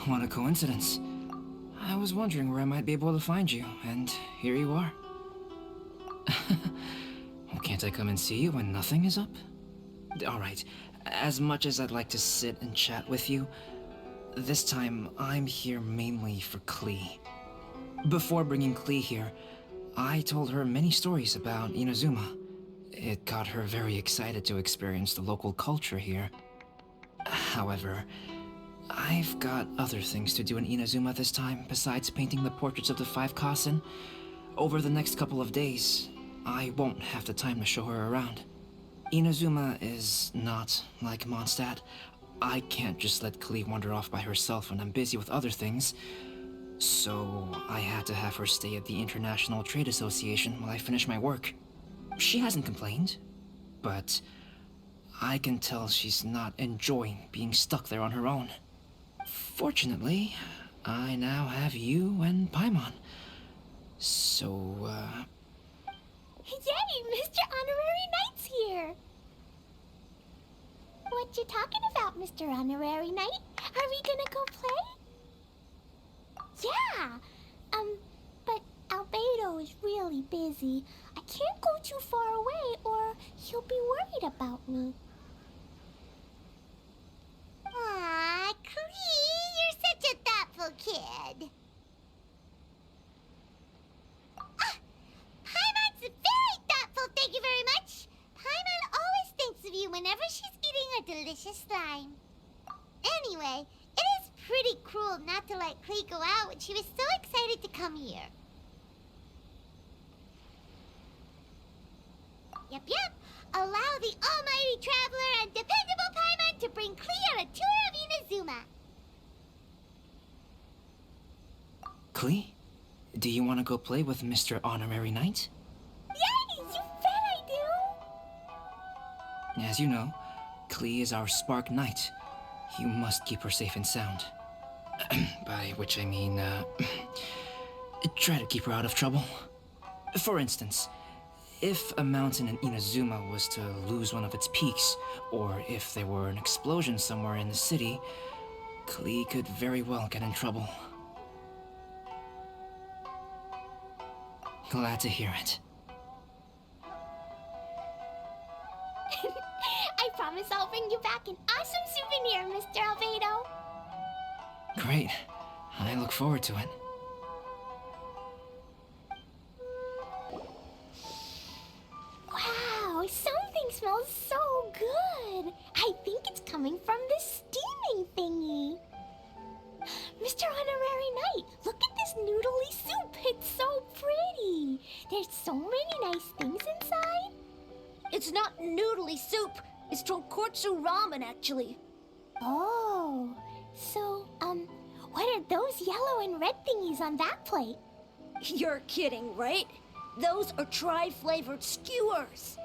What a coincidence. I was wondering where I might be able to find you, and here you are. Well, can't I come and see you when nothing is up? Alright, as much as I'd like to sit and chat with you, this time I'm here mainly for Klee. Before bringing Klee here, I told her many stories about Inazuma. It got her very excited to experience the local culture here. However, I've got other things to do in Inazuma this time besides painting the portraits of the five Kasen. Over the next couple of days, I won't have the time to show her around. Inazuma is not like Mondstadt. I can't just let Klee wander off by herself when I'm busy with other things. So I had to have her stay at the International Trade Association while I finish my work. She hasn't complained, but I can tell she's not enjoying being stuck there on her own. Fortunately, I now have you and Paimon. So, Yay! Mr. Honorary Knight's here! What you talking about, Mr. Honorary Knight? Are we gonna go play? Yeah! But Albedo is really busy. I can't go too far away or he'll be worried about me. Aw, Klee, you're such a thoughtful kid. Ah, Paimon's very thoughtful, thank you very much. Paimon always thinks of you whenever she's eating a delicious slime. Anyway, it is pretty cruel not to let Klee go out when she was so excited to come here. Yep. Allow the almighty traveler and dependable Paimon to bring Klee on a tour of Inazuma. Klee, do you want to go play with Mr. Honorary Knight? Yay! You bet I do! As you know, Klee is our Spark Knight. You must keep her safe and sound. By which I mean, try to keep her out of trouble. For instance, if a mountain in Inazuma was to lose one of its peaks, or if there were an explosion somewhere in the city, Klee could very well get in trouble. Glad to hear it. I promise I'll bring you back an awesome souvenir, Mr. Albedo. Great. I look forward to it. Wow, something smells so good. I think it's coming from this steaming thingy. Mr. Honorary Knight, look at this noodly soup. It's so pretty. There's so many nice things inside. It's not noodly soup. It's tonkotsu ramen, actually. Oh, so, what are those yellow and red thingies on that plate? You're kidding, right? Those are tri-flavored skewers.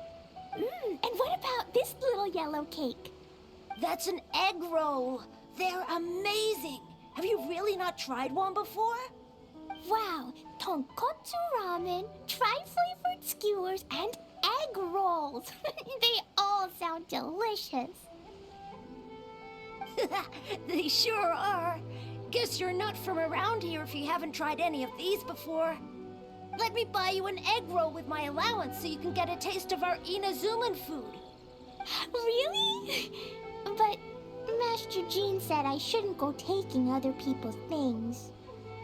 And what about this little yellow cake? That's an egg roll. They're amazing. Have you really not tried one before? Wow, tonkotsu ramen, tri-flavored skewers, and egg rolls. They all sound delicious. They sure are. Guess you're not from around here if you haven't tried any of these before. Let me buy you an egg roll with my allowance so you can get a taste of our Inazuman food. Really? But Master Jean said I shouldn't go taking other people's things.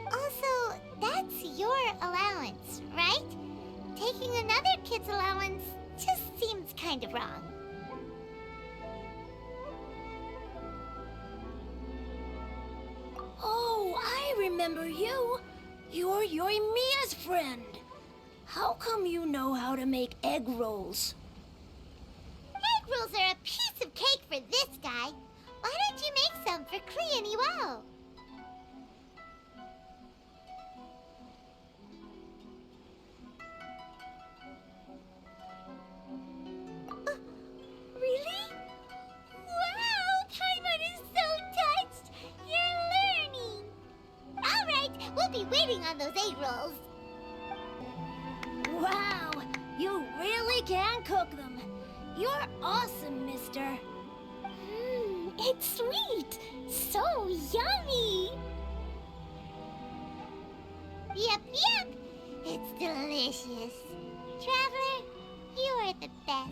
Also, that's your allowance, right? Taking another kid's allowance just seems kind of wrong. Oh, I remember you. You're Yoimiya's friend. How come you know how to make egg rolls? Egg rolls are a piece of cake for this guy. Why don't you make some for Klee and Iwao? Really? Wow! Paimon is so touched! You're learning! Alright, we'll be waiting on those egg rolls. Wow, you really can cook them. You're awesome, mister. It's sweet. So yummy. Yep, yep. It's delicious. Traveler, you are the best.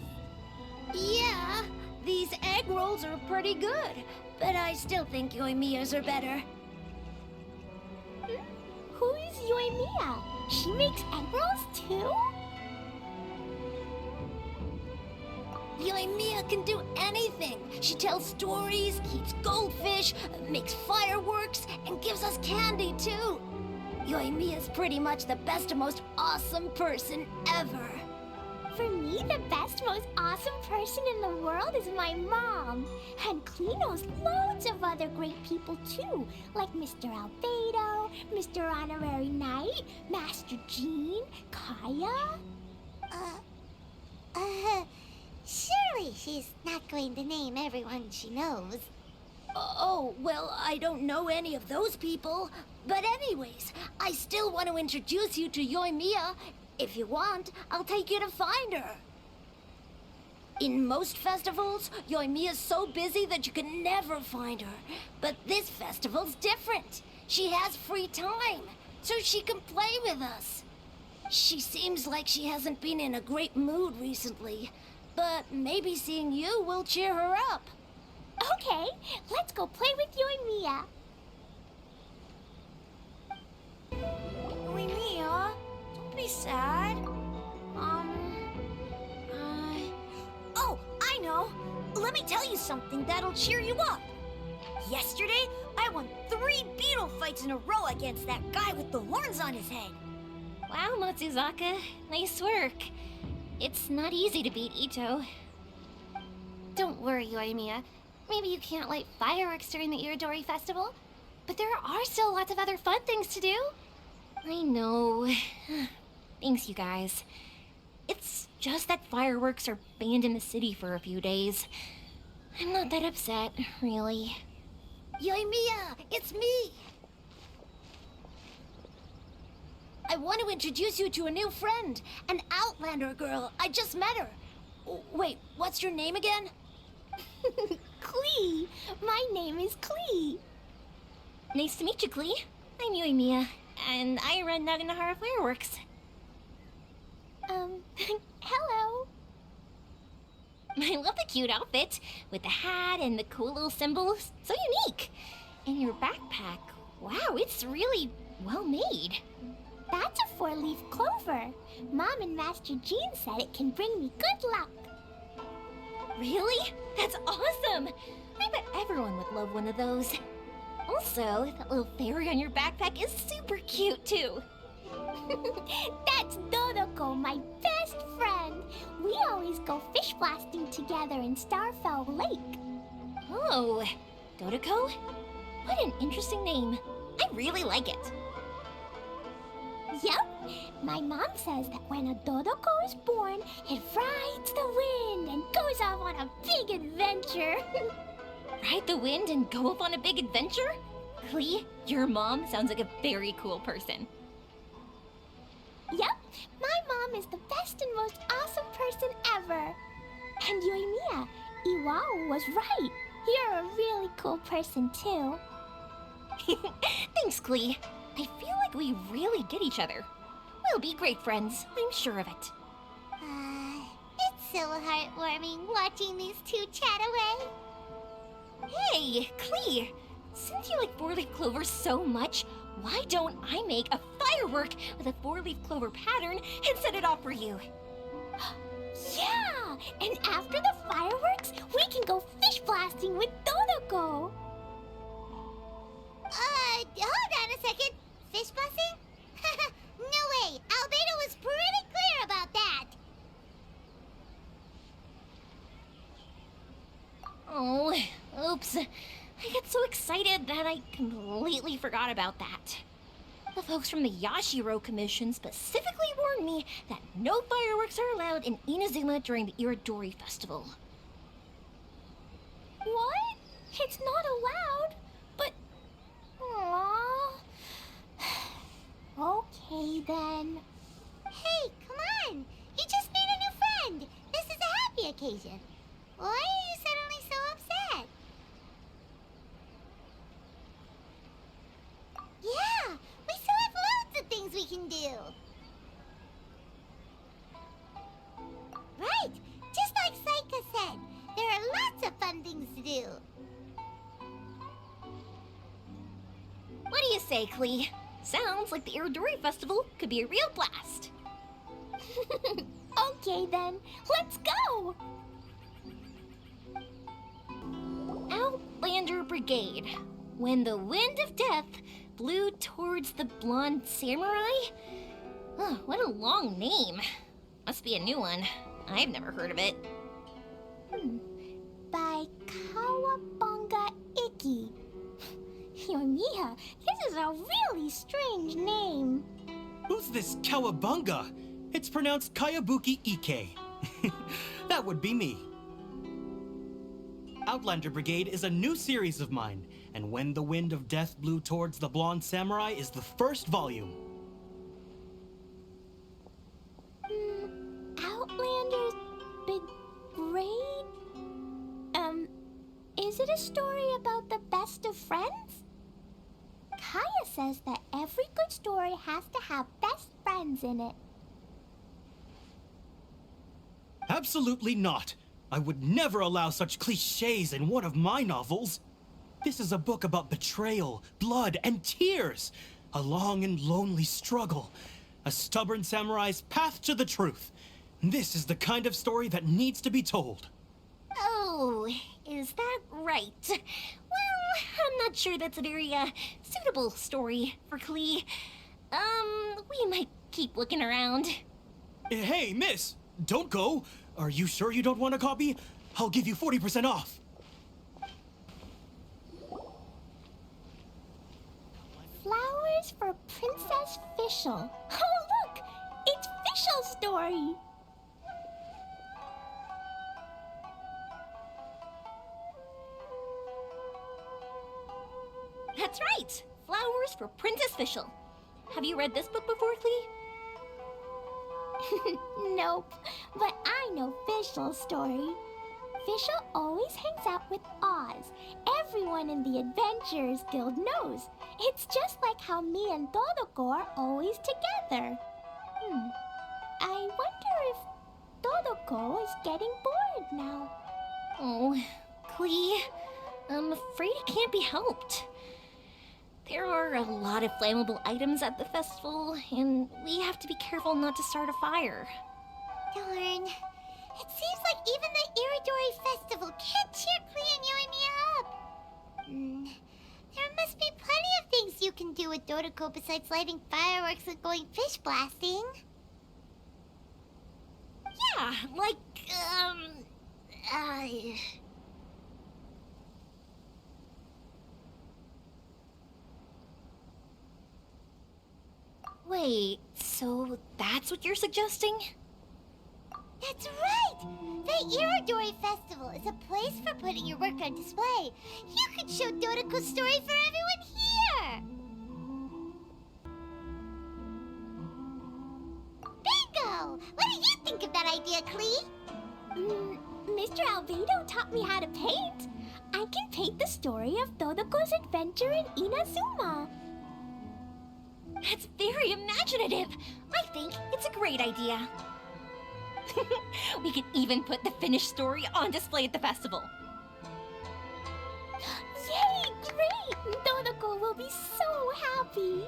Yeah, these egg rolls are pretty good, but I still think Yoimiya's are better. Who is Yoimiya? She makes egg rolls too? Yoimiya can do anything. She tells stories, keeps goldfish, makes fireworks, and gives us candy too. Yoimiya's pretty much the best and most awesome person ever. For me, the best, most awesome person in the world is my mom. And Klee knows loads of other great people too, like Mr. Albedo, Mr. Honorary Knight, Master Jean, Kaya. Surely she's not going to name everyone she knows. Oh, well, I don't know any of those people. But anyways, I still want to introduce you to Yoimiya. If you want, I'll take you to find her. In most festivals, Yoimiya's so busy that you can never find her. But this festival's different. She has free time, so she can play with us. She seems like she hasn't been in a great mood recently, but maybe seeing you will cheer her up. Okay, let's go play with Yoimiya. Yoimiya, don't be sad. Oh, I know. Let me tell you something that'll cheer you up. Yesterday, I won 3 beetle fights in a row against that guy with the horns on his head. Wow, Matsuzaka, nice work. It's not easy to beat Ito. Don't worry, Yoimiya. Maybe you can't light fireworks during the Iridori Festival, but there are still lots of other fun things to do. I know. Thanks, you guys. It's just that fireworks are banned in the city for a few days. I'm not that upset, really. Yoimiya, it's me! I want to introduce you to a new friend, an Outlander girl. I just met her. Wait, what's your name again? Klee! My name is Klee. Nice to meet you, Klee. I'm Yoimiya, and I run Naganahara Fireworks. Hello. I love the cute outfit, with the hat and the cool little symbols. So unique. And your backpack, wow, it's really well made. That's a 4-leaf clover. Mom and Master Jean said it can bring me good luck. Really? That's awesome! I bet everyone would love one of those. Also, that little fairy on your backpack is super cute, too. That's Dodoko, my best friend. We always go fish blasting together in Starfell Lake. Oh, Dodoko? What an interesting name. I really like it. Yep. My mom says that when a Dodoko is born, it rides the wind and goes off on a big adventure. Ride the wind and go off on a big adventure? Klee, your mom sounds like a very cool person. Yep. My mom is the best and most awesome person ever. And Yoimiya, Iwao was right. You're a really cool person, too. Thanks, Klee. I feel like we really get each other. We'll be great friends, I'm sure of it. It's so heartwarming watching these two chat away. Hey, Klee! Since you like 4-leaf clover so much, why don't I make a firework with a 4-leaf clover pattern and set it off for you? Yeah! And after the fireworks, we can go fish blasting with Dodoko. Hold on a second. Fish busing? No way. Albedo was pretty clear about that. Oh, oops. I got so excited that I completely forgot about that. The folks from the Yashiro Commission specifically warned me that no fireworks are allowed in Inazuma during the Iridori Festival. What? It's not allowed? But... Aww. Okay, then. Hey, come on. You just made a new friend. This is a happy occasion. Why are you suddenly so upset? do. Right, just like Saika said, there are lots of fun things to do. What do you say, Klee? Sounds like the Irodori Festival could be a real blast. Okay then, let's go! Outlander Brigade. When the wind of death blew towards the blonde samurai? Oh, what a long name. Must be a new one. I've never heard of it. By Kawabunga Iki. Yoimiya, this is a really strange name. Who's this Kawabunga? It's pronounced Kayabuki Ike. That would be me. Outlander Brigade is a new series of mine, and When the Wind of Death Blew Towards the Blonde Samurai is the first volume. Outlander's Brigade? Is it a story about the best of friends? Kaya says that every good story has to have best friends in it. Absolutely not. I would never allow such cliches in one of my novels. This is a book about betrayal, blood, and tears. A long and lonely struggle. A stubborn samurai's path to the truth. This is the kind of story that needs to be told. Oh, is that right? Well, I'm not sure that's a very, suitable story for Klee. We might keep looking around. Hey, miss! Don't go! Are you sure you don't want a copy? I'll give you 40% off. Flowers for Princess Fischl. Oh, look! It's Fischl's story! That's right! Flowers for Princess Fischl. Have you read this book before, Klee? Nope, but I know Fischl's story. Fischl always hangs out with Oz. Everyone in the Adventurers Guild knows. It's just like how me and Todoko are always together. I wonder if Todoko is getting bored now. Oh, Klee, I'm afraid it can't be helped. There are a lot of flammable items at the festival, and we have to be careful not to start a fire. Darn. It seems like even the Irodori Festival can't cheer Klee and Yoimiya up. There must be plenty of things you can do with Dodoko besides lighting fireworks and going fish blasting. Yeah, like, Wait, so that's what you're suggesting? That's right! The Irodori Festival is a place for putting your work on display. You could show Dodoko's story for everyone here! Bingo! What do you think of that idea, Klee? Mr. Albedo taught me how to paint. I can paint the story of Todoko's adventure in Inazuma. That's very imaginative. I think it's a great idea. We could even put the finished story on display at the festival. Yay, great! Todoko will be so happy.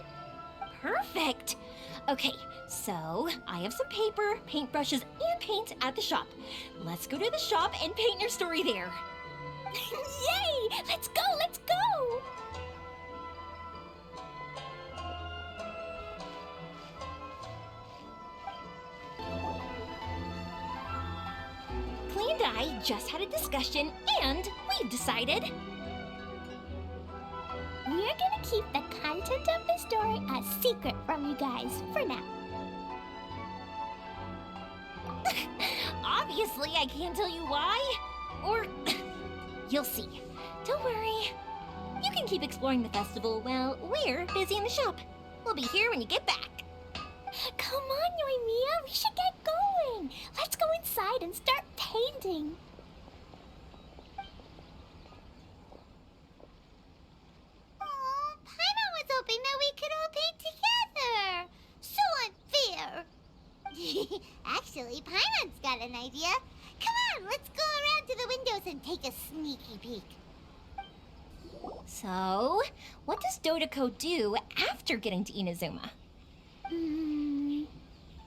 Perfect. Okay, so I have some paper, paintbrushes, and paint at the shop. Let's go to the shop and paint your story there. Yay! Let's go, let's go! Klee and I just had a discussion, and we've decided. We're gonna keep the content of the story a secret from you guys for now. Obviously, I can't tell you why. Or you'll see. Don't worry. You can keep exploring the festival while we're busy in the shop. We'll be here when you get back. Come on, Yoimiya, we should get going. Let's go inside and start painting. Oh, Paimon was hoping that we could all paint together. So Actually, Paimon's got an idea. Come on, let's go around to the windows and take a sneaky peek. So, what does Dodoko do after getting to Inazuma?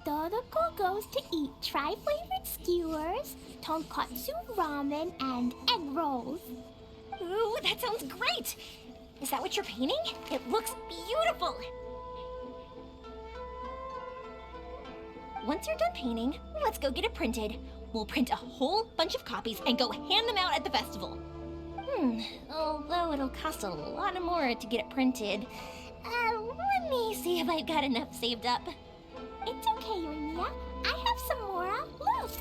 Dodoko goes to eat tri-flavored skewers, tonkatsu ramen, and egg rolls. Ooh, that sounds great! Is that what you're painting? It looks beautiful! Once you're done painting, let's go get it printed. We'll print a whole bunch of copies and go hand them out at the festival. Although it'll cost a lot more to get it printed. Let me see if I've got enough saved up. It's okay, Yoimiya. I have some mora. Look.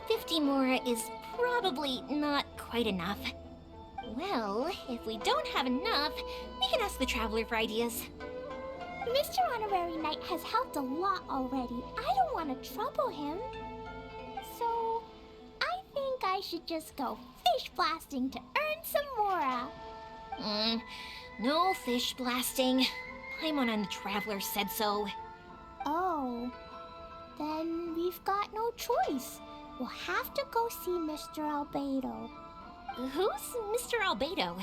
50 mora is probably not quite enough. Well, if we don't have enough, we can ask the Traveler for ideas. Mr. Honorary Knight has helped a lot already. I don't want to trouble him. So, I think I should just go fish blasting to earn some mora. No fish blasting. Paimon and the Traveler said so. Oh, then we've got no choice. We'll have to go see Mr. Albedo. Who's Mr. Albedo?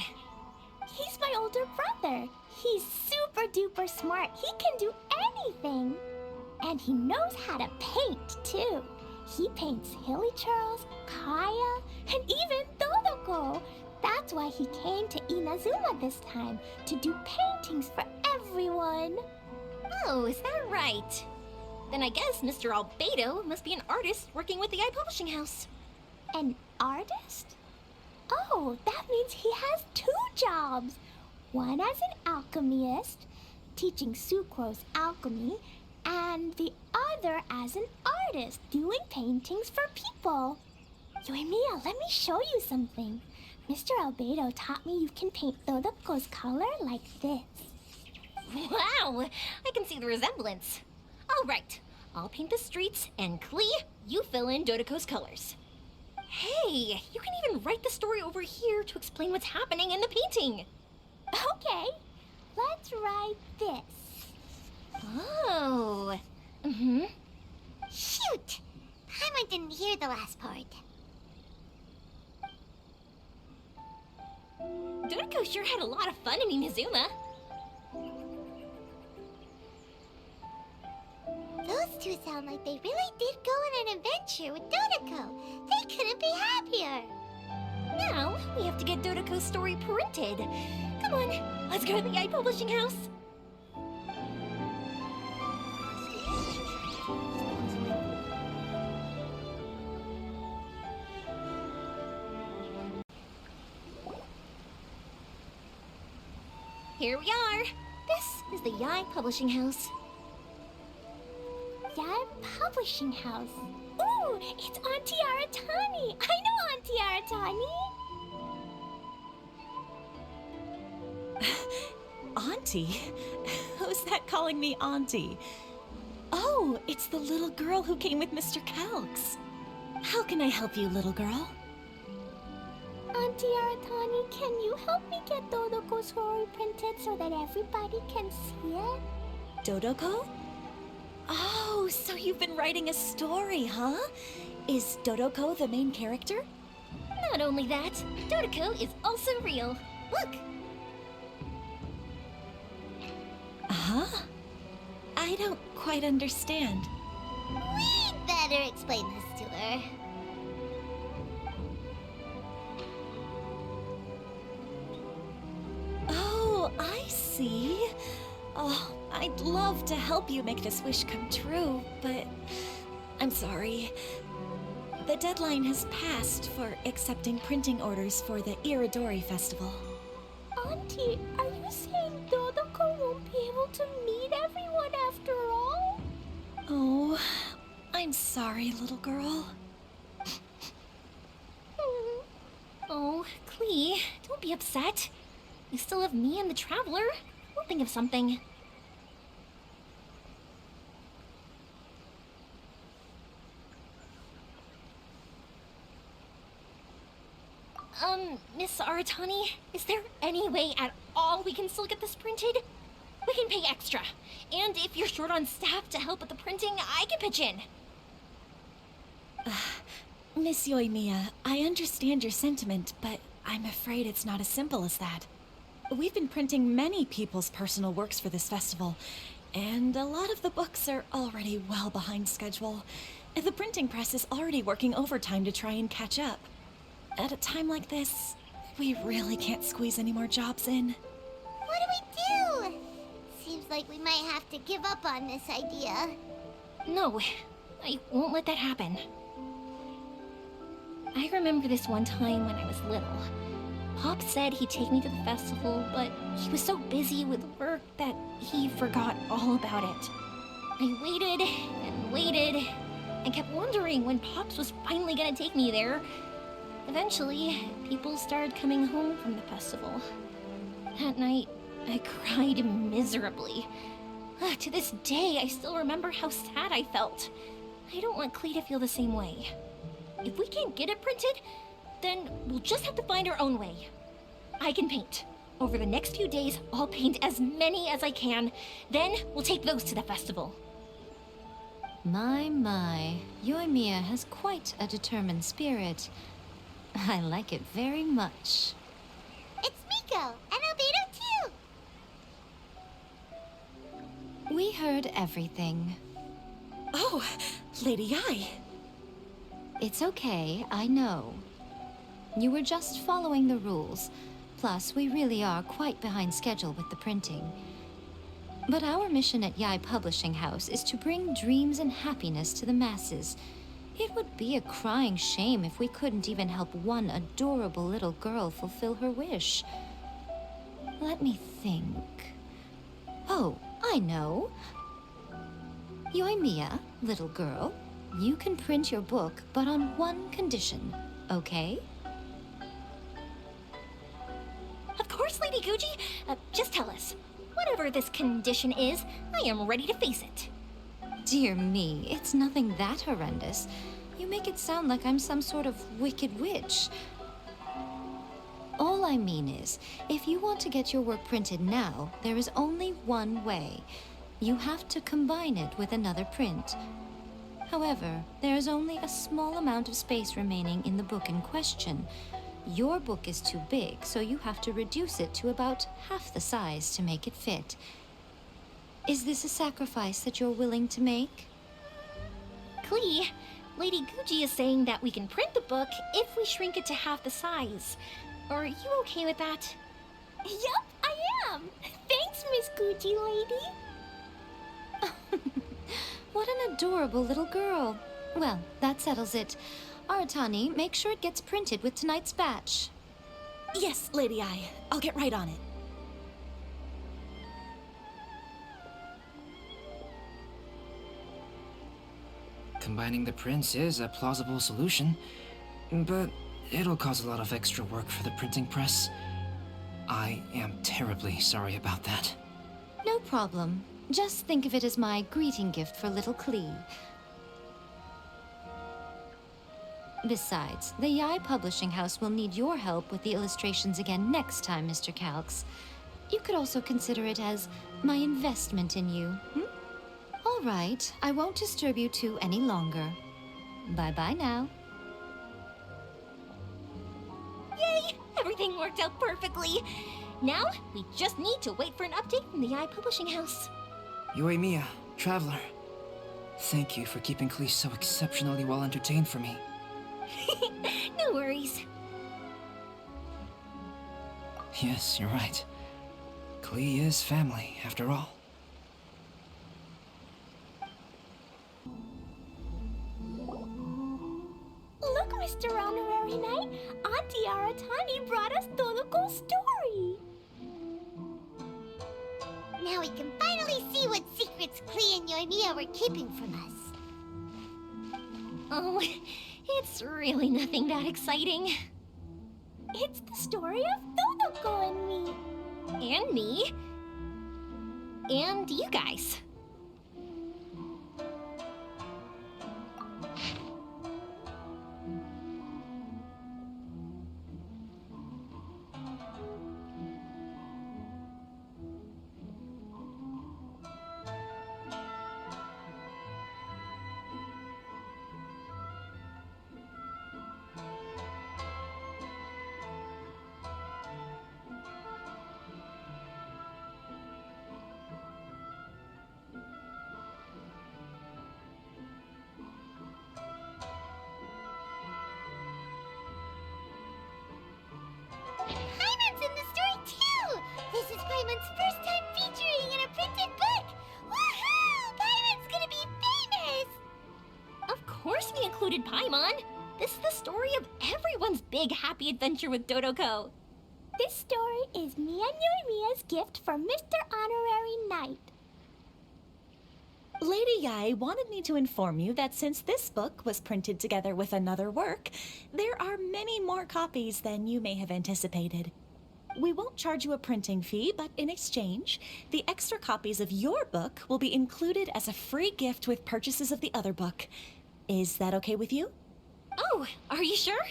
He's my older brother. He's super duper smart. He can do anything. And he knows how to paint, too. He paints Hilly Churls, Kaya, and even Dodoko. That's why he came to Inazuma this time, to do paintings for everyone. Oh, is that right? Then I guess Mr. Albedo must be an artist working with the iPublishing House. An artist? Oh, that means he has 2 jobs. One as an alchemist, teaching Sucrose alchemy, and the other as an artist, doing paintings for people. Yoimiya, let me show you something. Mr. Albedo taught me you can paint Dodoko's color like this. Wow, I can see the resemblance. All right, I'll paint the streets, and Klee, you fill in Dodoko's colors. Hey, you can even write the story over here to explain what's happening in the painting. Okay, let's write this. Oh, Shoot! Paimon didn't hear the last part. Dodoko sure had a lot of fun in Inazuma. Those two sound like they really did go on an adventure with Dodoko. They couldn't be happier. Now, we have to get Dodoko's story printed. Come on, let's go to the iPublishing House. Here we are. This is the Yae Publishing House. Yae Publishing House. Ooh, it's Auntie Aratani. I know Auntie Aratani. Auntie? Who's that calling me Auntie? Oh, it's the little girl who came with Mr. Calx. How can I help you, little girl? Auntie Aratani, can you help me get Dodoko's story printed so that everybody can see it? Dodoko? Oh, so you've been writing a story, huh? Is Dodoko the main character? Not only that, Dodoko is also real. Look! Huh? I don't quite understand. We'd better explain this to her. Oh, I see. Oh, I'd love to help you make this wish come true, but I'm sorry. The deadline has passed for accepting printing orders for the Iridori Festival. Auntie, are you saying Dodoko won't be able to meet everyone after all? Oh, I'm sorry, little girl. Oh, Klee, don't be upset. You still have me and the Traveler. We'll think of something. Miss Aratani, is there any way at all we can still get this printed? We can pay extra. And if you're short on staff to help with the printing, I can pitch in. Miss Yoimiya, I understand your sentiment, but I'm afraid it's not as simple as that. We've been printing many people's personal works for this festival, and a lot of the books are already well behind schedule. The printing press is already working overtime to try and catch up. At a time like this, we really can't squeeze any more jobs in. What do we do? Seems like we might have to give up on this idea. No, I won't let that happen. I remember this one time when I was little. Pop said he'd take me to the festival, but he was so busy with work that he forgot all about it. I waited and waited and kept wondering when Pops was finally gonna take me there. Eventually, people started coming home from the festival. That night, I cried miserably. To this day, I still remember how sad I felt. I don't want Klee to feel the same way. If we can't get it printed, then we'll just have to find our own way. I can paint. Over the next few days, I'll paint as many as I can. Then we'll take those to the festival. My, Yoimiya has quite a determined spirit. I like it very much. It's Miko and Albedo too. We heard everything. Oh, Lady Yae. It's okay, I know. You were just following the rules. Plus, we really are quite behind schedule with the printing. But our mission at Yae Publishing House is to bring dreams and happiness to the masses. It would be a crying shame if we couldn't even help one adorable little girl fulfill her wish. Let me think. Oh, I know. Yoimiya, little girl, you can print your book, but on one condition, okay? Of course, Lady Guji. Just tell us. Whatever this condition is, I am ready to face it. Dear me, it's nothing that horrendous. You make it sound like I'm some sort of wicked witch. All I mean is, if you want to get your work printed now, there is only one way. You have to combine it with another print. However, there is only a small amount of space remaining in the book in question. Your book is too big, so you have to reduce it to about half the size to make it fit. Is this a sacrifice that you're willing to make? Klee, Lady Guji is saying that we can print the book if we shrink it to half the size. Are you okay with that? Yup, I am. Thanks, Miss Gucci Lady. What an adorable little girl. Well, that settles it. Aratani, make sure it gets printed with tonight's batch. Yes, Lady Yae. I'll get right on it. Combining the prints is a plausible solution, but it'll cause a lot of extra work for the printing press. I am terribly sorry about that. No problem. Just think of it as my greeting gift for little Klee. Besides, the Yae Publishing House will need your help with the illustrations again next time, Mr. Calx. You could also consider it as my investment in you, All right, I won't disturb you two any longer. Bye-bye now. Yay! Everything worked out perfectly. Now, we just need to wait for an update from the Yae Publishing House. Yoimiya, Traveler. Thank you for keeping Klee so exceptionally well entertained for me. No worries. Yes, you're right. Klee is family, after all. Look, Mr. Honorary Knight, Auntie Aratani brought us Toluco's story. Now we can finally see what secrets Klee and Yoimiya were keeping from us. Oh, it's really nothing that exciting. It's the story of Toluco and me. And me. And you guys. course we included Paimon. This is the story of everyone's big happy adventure with Dodoko. This story is me and Yorimiya's gift for Mr. Honorary Knight. Lady Yai wanted me to inform you that since this book was printed together with another work, there are many more copies than you may have anticipated. We won't charge you a printing fee, but in exchange, the extra copies of your book will be included as a free gift with purchases of the other book. Is that okay with you? Oh, are you sure?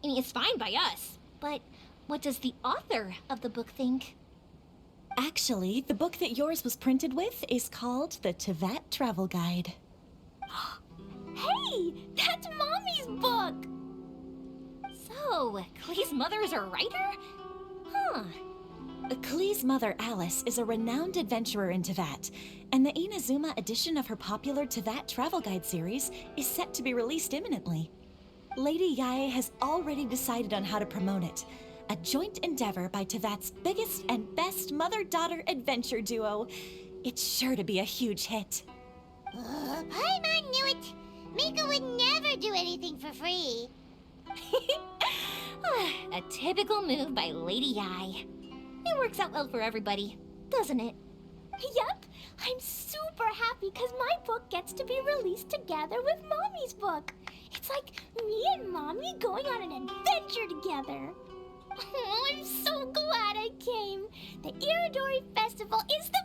I mean, it's fine by us. But what does the author of the book think? Actually, the book that yours was printed with is called the Teyvat Travel Guide. Hey, that's Mommy's book! So, Klee's mother is a writer? Huh. Klee's mother, Alice, is a renowned adventurer in Teyvat, and the Inazuma edition of her popular Teyvat Travel Guide series is set to be released imminently. Lady Yae has already decided on how to promote it. A joint endeavor by Teyvat's biggest and best mother-daughter adventure duo. It's sure to be a huge hit. Paimon knew it. Miko would never do anything for free. A typical move by Lady Yai. It works out well for everybody, doesn't it? Yep, I'm super happy because my book gets to be released together with Mommy's book. It's like me and Mommy going on an adventure together. Oh, I'm so glad I came. The Iridori Festival is the